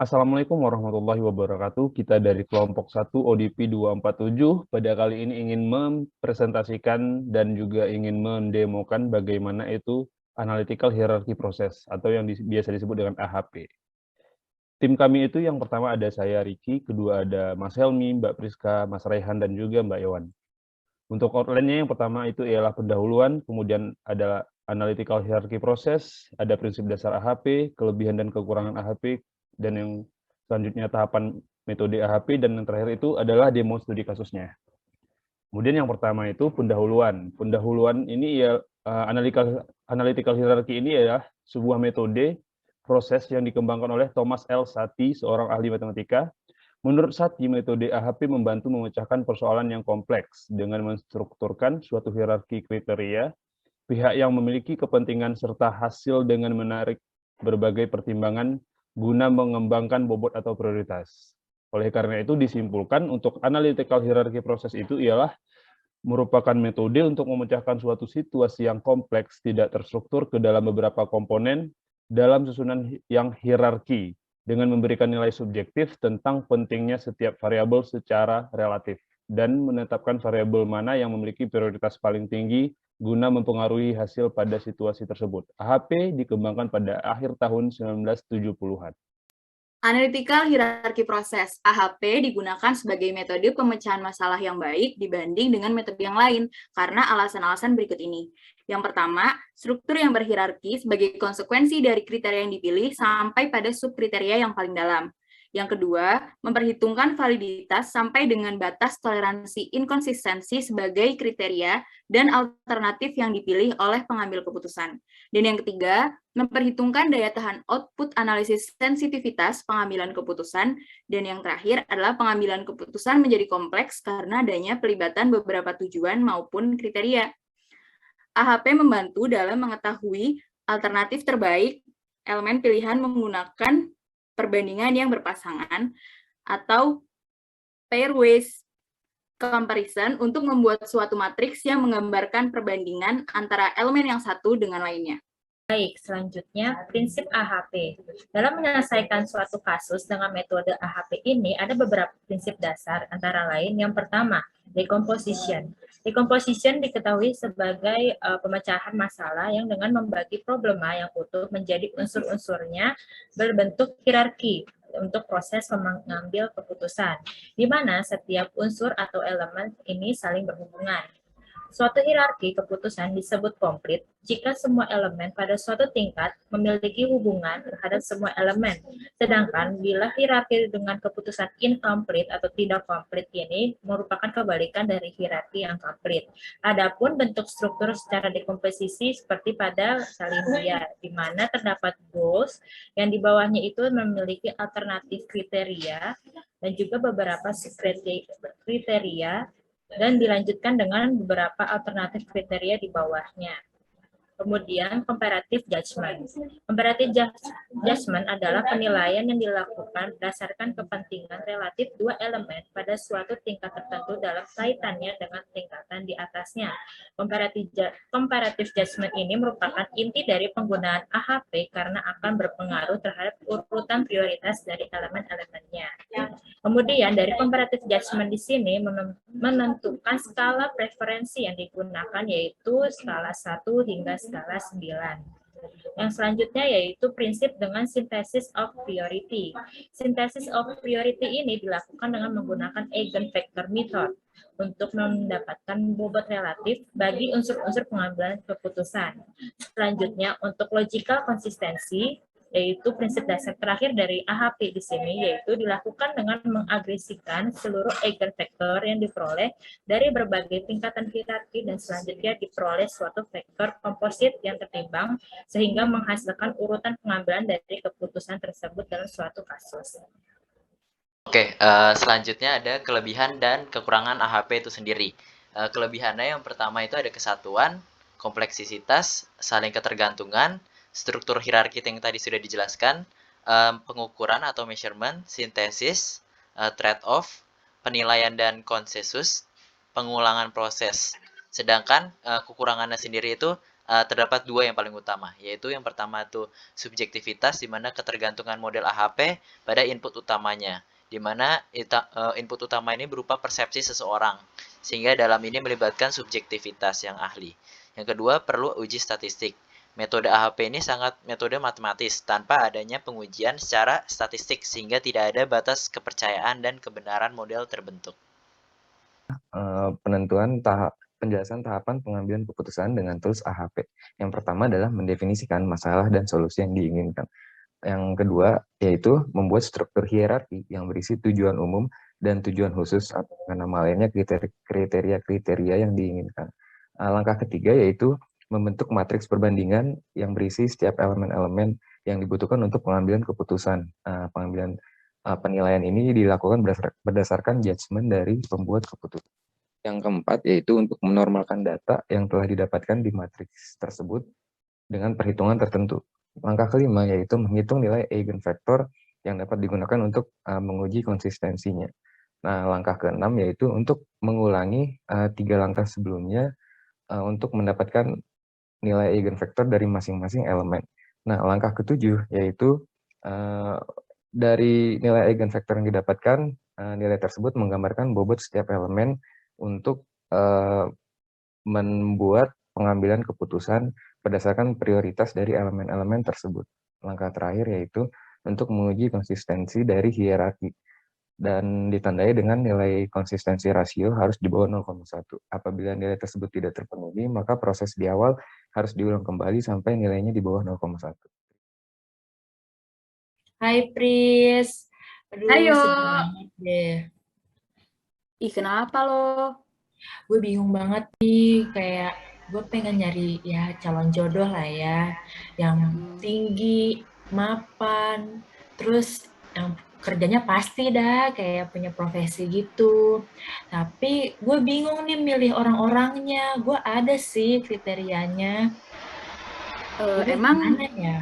Assalamualaikum warahmatullahi wabarakatuh. Kita dari kelompok 1 ODP 247 pada kali ini ingin mempresentasikan dan juga ingin mendemokan bagaimana itu analytical hierarchy process atau yang biasa disebut dengan AHP. Tim kami itu yang pertama ada saya Riki, kedua ada Mas Helmi, Mbak Priska, Mas Raihan, dan juga Mbak Iwan. Untuk outline-nya yang pertama itu ialah pendahuluan, kemudian ada analytical hierarchy process, ada prinsip dasar AHP, kelebihan dan kekurangan AHP, dan yang selanjutnya tahapan metode AHP, dan yang terakhir itu adalah demo studi kasusnya. Kemudian yang pertama itu pendahuluan. Pendahuluan ini ya analytical hierarchy ini adalah sebuah metode proses yang dikembangkan oleh Thomas L. Sati, seorang ahli matematika. Menurut Sati, metode AHP membantu memecahkan persoalan yang kompleks dengan menstrukturkan suatu hierarki kriteria, pihak yang memiliki kepentingan serta hasil dengan menarik berbagai pertimbangan guna mengembangkan bobot atau prioritas. Oleh karena itu disimpulkan untuk analytical hierarchy proses itu ialah merupakan metode untuk memecahkan suatu situasi yang kompleks tidak terstruktur ke dalam beberapa komponen dalam susunan yang hierarki dengan memberikan nilai subjektif tentang pentingnya setiap variabel secara relatif dan menetapkan variabel mana yang memiliki prioritas paling tinggi guna mempengaruhi hasil pada situasi tersebut. AHP dikembangkan pada akhir tahun 1970-an. Analytical hierarchy proses (AHP) digunakan sebagai metode pemecahan masalah yang baik dibanding dengan metode yang lain karena alasan-alasan berikut ini. Yang pertama, struktur yang berhierarki sebagai konsekuensi dari kriteria yang dipilih sampai pada subkriteria yang paling dalam. Yang kedua, memperhitungkan validitas sampai dengan batas toleransi inkonsistensi sebagai kriteria dan alternatif yang dipilih oleh pengambil keputusan. Dan yang ketiga, memperhitungkan daya tahan output analisis sensitivitas pengambilan keputusan, dan yang terakhir adalah pengambilan keputusan menjadi kompleks karena adanya pelibatan beberapa tujuan maupun kriteria. AHP membantu dalam mengetahui alternatif terbaik elemen pilihan menggunakan perbandingan yang berpasangan atau pairwise comparison untuk membuat suatu matriks yang menggambarkan perbandingan antara elemen yang satu dengan lainnya. Baik, selanjutnya prinsip AHP. Dalam menyelesaikan suatu kasus dengan metode AHP ini ada beberapa prinsip dasar, antara lain yang pertama, decomposition. Decomposition diketahui sebagai pemecahan masalah yang dengan membagi problema yang utuh menjadi unsur-unsurnya berbentuk hierarki untuk proses mengambil keputusan, di mana setiap unsur atau elemen ini saling berhubungan. Suatu hierarki keputusan disebut komplit jika semua elemen pada suatu tingkat memiliki hubungan terhadap semua elemen. Sedangkan bila hierarki dengan keputusan incomplete atau tidak komplit ini merupakan kebalikan dari hierarki yang komplit. Adapun bentuk struktur secara dekomposisi seperti pada Salimbia, di mana terdapat goals yang di bawahnya itu memiliki alternatif kriteria dan juga beberapa kriteria dan dilanjutkan dengan beberapa alternatif kriteria di bawahnya. Kemudian comparative judgment. Comparative judgment adalah penilaian yang dilakukan berdasarkan kepentingan relatif dua elemen pada suatu tingkat tertentu dalam kaitannya dengan tingkatan di atasnya. Comparative judgment ini merupakan inti dari penggunaan AHP karena akan berpengaruh terhadap urutan prioritas dari elemen-elemennya. Kemudian dari comparative judgment di sini menentukan skala preferensi yang digunakan, yaitu skala 1 hingga skala 9. Yang selanjutnya yaitu prinsip dengan synthesis of priority. Synthesis of priority ini dilakukan dengan menggunakan eigenvector method untuk mendapatkan bobot relatif bagi unsur-unsur pengambilan keputusan. Selanjutnya untuk logical konsistensi, yaitu prinsip dasar terakhir dari AHP di sini, yaitu dilakukan dengan mengagresikan seluruh eigenvektor yang diperoleh dari berbagai tingkatan hierarki dan selanjutnya diperoleh suatu vektor komposit yang tertimbang sehingga menghasilkan urutan pengambilan dari keputusan tersebut dalam suatu kasus. Oke, selanjutnya ada kelebihan dan kekurangan AHP itu sendiri. Kelebihannya yang pertama itu ada kesatuan, kompleksitas, saling ketergantungan, struktur hierarki yang tadi sudah dijelaskan, pengukuran atau measurement, sintesis, trade-off, penilaian dan konsensus, pengulangan proses. Sedangkan kekurangannya sendiri itu terdapat dua yang paling utama, yaitu yang pertama itu subjektivitas, di mana ketergantungan model AHP pada input utamanya, di mana input utama ini berupa persepsi seseorang, sehingga dalam ini melibatkan subjektivitas yang ahli. Yang kedua, perlu uji statistik. Metode AHP ini sangat metode matematis, tanpa adanya pengujian secara statistik, sehingga tidak ada batas kepercayaan dan kebenaran model terbentuk. Penjelasan tahapan pengambilan keputusan dengan tools AHP. Yang pertama adalah mendefinisikan masalah dan solusi yang diinginkan. Yang kedua yaitu membuat struktur hierarki yang berisi tujuan umum dan tujuan khusus atau dengan nama lainnya kriteria-kriteria yang diinginkan. Langkah ketiga yaitu membentuk matriks perbandingan yang berisi setiap elemen-elemen yang dibutuhkan untuk pengambilan keputusan. Penilaian ini dilakukan berdasarkan judgement dari pembuat keputusan. Yang keempat yaitu untuk menormalkan data yang telah didapatkan di matriks tersebut dengan perhitungan tertentu. Langkah kelima yaitu menghitung nilai eigenvector yang dapat digunakan untuk menguji konsistensinya. Nah, langkah keenam yaitu untuk mengulangi 3 langkah sebelumnya untuk mendapatkan nilai eigenvector dari masing-masing elemen. Nah, langkah ketujuh yaitu dari nilai eigenvector yang didapatkan, nilai tersebut menggambarkan bobot setiap elemen untuk membuat pengambilan keputusan berdasarkan prioritas dari elemen-elemen tersebut. Langkah terakhir yaitu untuk menguji konsistensi dari hierarki dan ditandai dengan nilai konsistensi rasio harus di bawah 0,1. Apabila nilai tersebut tidak terpenuhi, maka proses di awal harus diulang kembali sampai nilainya di bawah 0,1. Hai Pris. Aduh, Ayo. sedih banget deh. Ih, kenapa lo? Gue bingung banget nih, kayak gue pengen nyari ya calon jodoh lah ya, yang tinggi, mapan, terus yang kerjanya pasti dah kayak punya profesi gitu. Tapi gue bingung nih milih orang-orangnya. Gue ada sih kriterianya. Emang Gimana ya?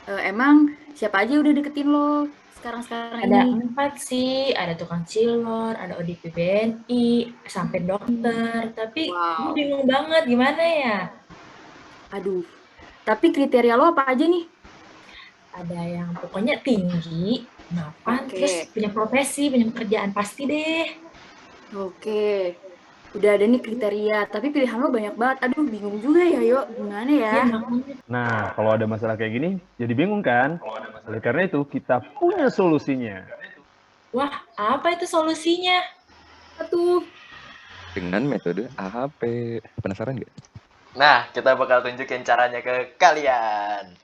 emang siapa aja udah deketin lo sekarang Ada ini? 4 sih, ada tukang cilor, ada ODP BNI, sampai dokter. Tapi gue bingung banget gimana ya? Aduh, tapi kriteria lo apa aja nih? Ada yang pokoknya tinggi, mapan, Oke. terus punya profesi, punya pekerjaan pasti deh. Oke, udah ada nih kriteria, tapi pilihan lo banyak banget. Aduh, bingung juga ya, yuk. Gimana ya? Iya, makanya. Nah, kalau ada masalah kayak gini, jadi bingung kan? Oleh karena itu, kita punya solusinya. Wah, apa itu solusinya? Tuh. Dengan metode AHP. Penasaran nggak? Nah, kita bakal tunjukin caranya ke kalian.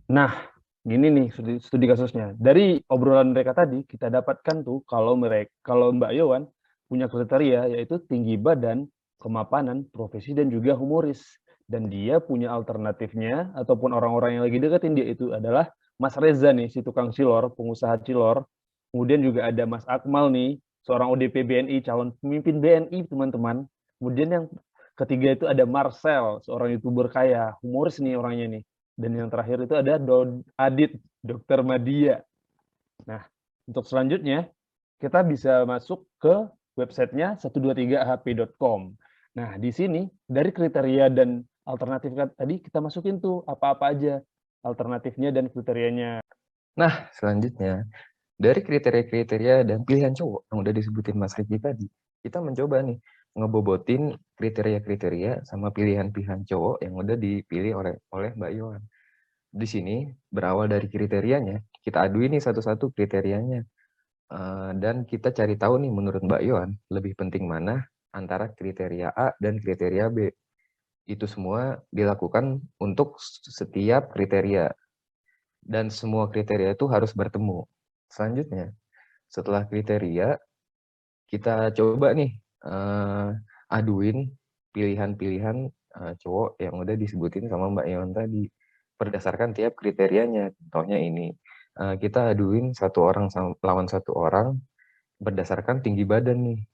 Nah, gini nih studi kasusnya. Dari obrolan mereka tadi, kita dapatkan tuh kalau Mbak Yowan punya kriteria yaitu tinggi badan, kemapanan, profesi, dan juga humoris. Dan dia punya alternatifnya, ataupun orang-orang yang lagi deketin dia itu adalah Mas Reza nih, si tukang cilor, pengusaha cilor. Kemudian juga ada Mas Akmal nih, seorang ODP BNI, calon pemimpin BNI, teman-teman. Kemudian yang ketiga itu ada Marcel, seorang YouTuber kaya, humoris nih orangnya nih. Dan yang terakhir itu ada Adit, Dr. Madia. Nah, untuk selanjutnya, kita bisa masuk ke websitenya 123hp.com. Nah, di sini, dari kriteria dan alternatif tadi, kita masukin tuh apa-apa aja alternatifnya dan kriterianya. Nah, selanjutnya, dari kriteria-kriteria dan pilihan cowok yang udah disebutin Mas Riki tadi, kita mencoba nih, ngebobotin kriteria-kriteria sama pilihan-pilihan cowok yang udah dipilih oleh Mbak Yohan. Di sini, berawal dari kriterianya, kita aduin nih satu-satu kriterianya. Dan kita cari tahu nih menurut Mbak Yohan, lebih penting mana antara kriteria A dan kriteria B. Itu semua dilakukan untuk setiap kriteria. Dan semua kriteria itu harus bertemu. Selanjutnya, setelah kriteria, kita coba nih aduin pilihan-pilihan cowok yang udah disebutin sama Mbak Yohan tadi. Berdasarkan tiap kriterianya. Contohnya ini, kita aduin satu orang lawan satu orang berdasarkan tinggi badan nih.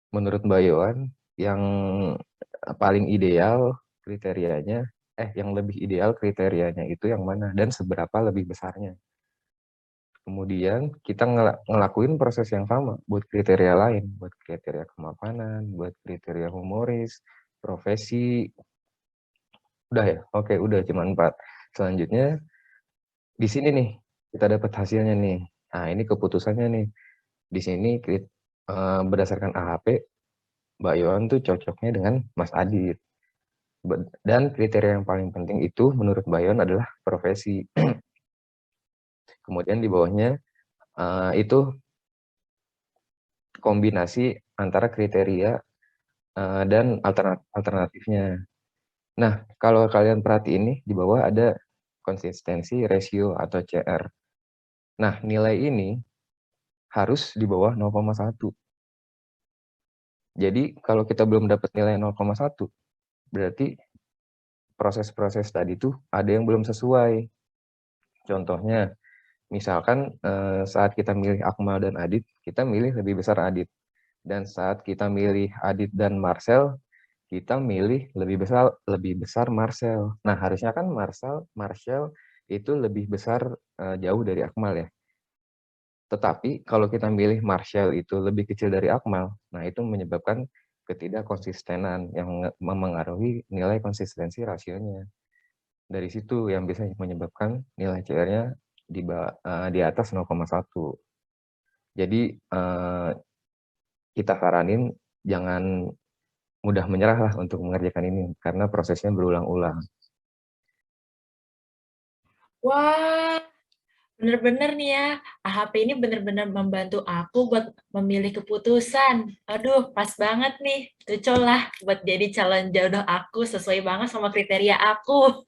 Menurut Mbak Yohan, yang paling ideal kriterianya, yang lebih ideal kriterianya itu yang mana dan seberapa lebih besarnya. Kemudian kita ngelakuin proses yang sama buat kriteria lain, buat kriteria kemapanan, buat kriteria humoris, profesi. Udah ya? Oke, udah cuma 4. Selanjutnya di sini nih kita dapat hasilnya nih. Nah, ini keputusannya nih. Di sini berdasarkan AHP, Mbak Yohan tuh cocoknya dengan Mas Adit. Dan kriteria yang paling penting itu menurut Mbak Yohan adalah profesi. Kemudian di bawahnya itu kombinasi antara kriteria dan alternatifnya. Nah, kalau kalian perhatiin nih, di bawah ada konsistensi ratio atau CR. Nah, nilai ini harus di bawah 0,1. Jadi, kalau kita belum dapat nilai 0,1, berarti proses-proses tadi tuh ada yang belum sesuai. Contohnya, misalkan saat kita milih Akmal dan Adit, kita milih lebih besar Adit. Dan saat kita milih Adit dan Marcel, kita milih lebih besar Marcel. Nah, harusnya kan Marcel itu lebih besar jauh dari Akmal ya. Tetapi kalau kita milih Marcel itu lebih kecil dari Akmal, nah itu menyebabkan ketidakkonsistenan yang memengaruhi nilai konsistensi rasionya. Dari situ yang bisa menyebabkan nilai CR-nya di atas 0,1. Jadi kita saranin jangan mudah menyerah lah untuk mengerjakan ini karena prosesnya berulang-ulang. Wah, bener-bener nih ya, AHP ini bener-bener membantu aku buat memilih keputusan. Aduh, pas banget nih. Cocok lah buat jadi calon jodoh aku, sesuai banget sama kriteria aku.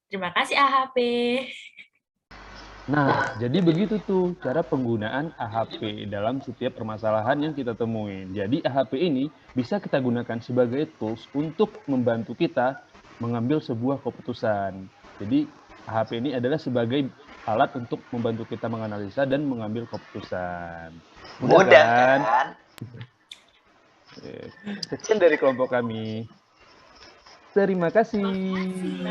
Terima kasih AHP. Nah, jadi begitu tuh cara penggunaan AHP dalam setiap permasalahan yang kita temuin. Jadi AHP ini bisa kita gunakan sebagai tools untuk membantu kita mengambil sebuah keputusan. Jadi AHP ini adalah sebagai alat untuk membantu kita menganalisa dan mengambil keputusan. Mudah kan? Sekian dari kelompok kami. Terima kasih.